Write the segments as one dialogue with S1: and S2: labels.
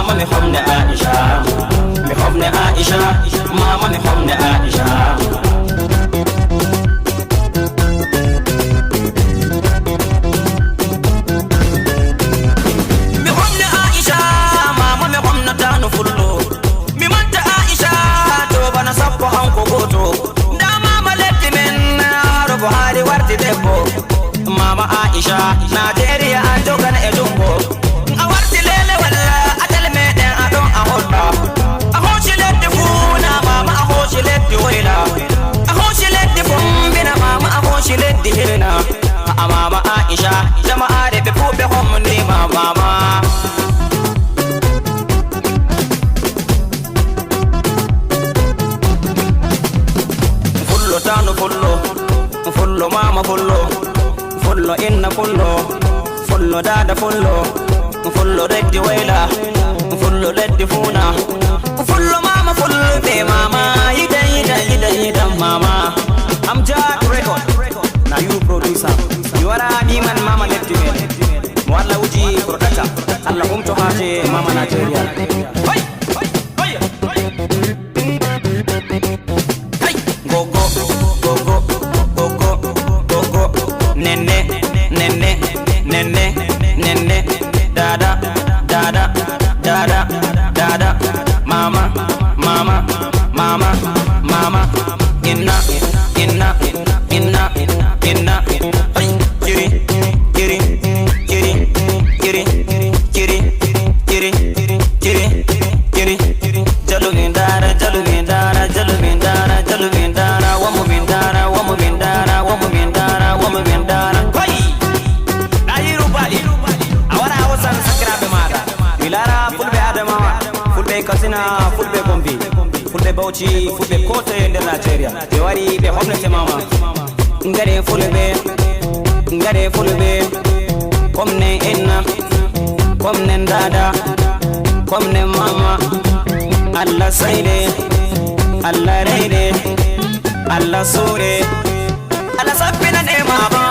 S1: mama mi homne Aisha, mi homne Aisha, mama mi homne Aisha. Mi homne Aisha, mama mi homne tanu fullo. Mi manta Aisha, to bana sappo hanko goto. Da mama letti men haro Buhari warti debbo. Mama Aisha, Nigeria anjogan e dungo. Awarti lele wala atal meden adon ahoda. Ahoshi letti funa mama ahoshi letti wela. Ahoshi letti fumbina mama ahoshi letti hirna. Mama Aisha, jama'a de be fube homni mama. Fullo tanu fullo, fullo mama fullo. Fullo inna fullo, fullo dada fullo, fullo reddi wayla, fullo leddi funa, fullo mama fullo be mama, yida mama. I'm Jack Record, now you producer, you are a demon mama leddi men, walla uji producer, Allah to haje mama Nigeria. Hey, go go, go go, go go, go go, nene. Nene, dada, mama, inna, ay, kiri, jalugindara, wamugindara, hey! Milara fulbe Adamawa, fulbe Katsina, fulbe Gombe, fulbe Bauchi, fulbe kote nder Nigeria. Be wari be homnete mama. Ngare fulbe, komne inna, komne dada, komne mama. Allah saide, Allah reide, Allah sore, Allah sabbina ne mama.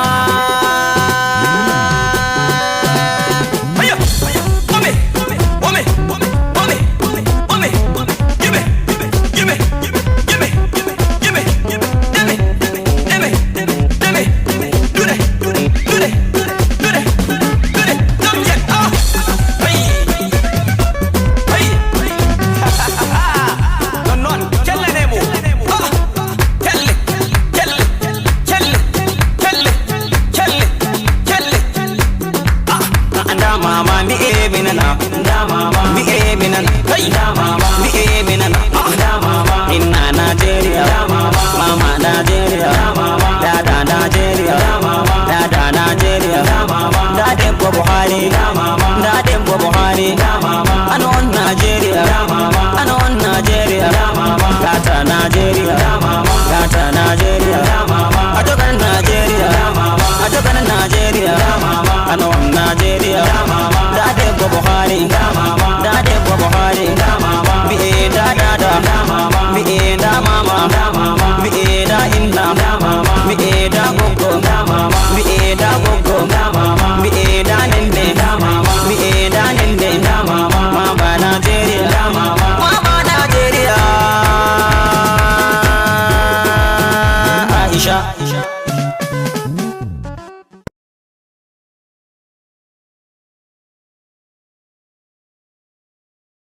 S1: Mama mi e minana, da mama mi e minana, hey da mama mi e minana, da mama inna Nigeria, da mama Nigeria, da mama da Nigeria, da mama da Nigeria, da mama da dembo Buhari, da mama da dembo Buhari, da mama anon Nigeria, da mama anon Nigeria, da mama gata Nigeria, da mama gata Nigeria, da mama ajogan Nigeria, da mama ajogan Nigeria, da mama anon Nigeria, da mama da dembo Buhari, da mama da dembo Buhari, da mama mi e da mama mi e da mama, da mama mi e da inna, da mama mi e da gogo, da mama mi e da gogo, da mama mi e da nende, da mama mi e da nende, da mama mama Nigeria, da mama Nigeria. Aisha.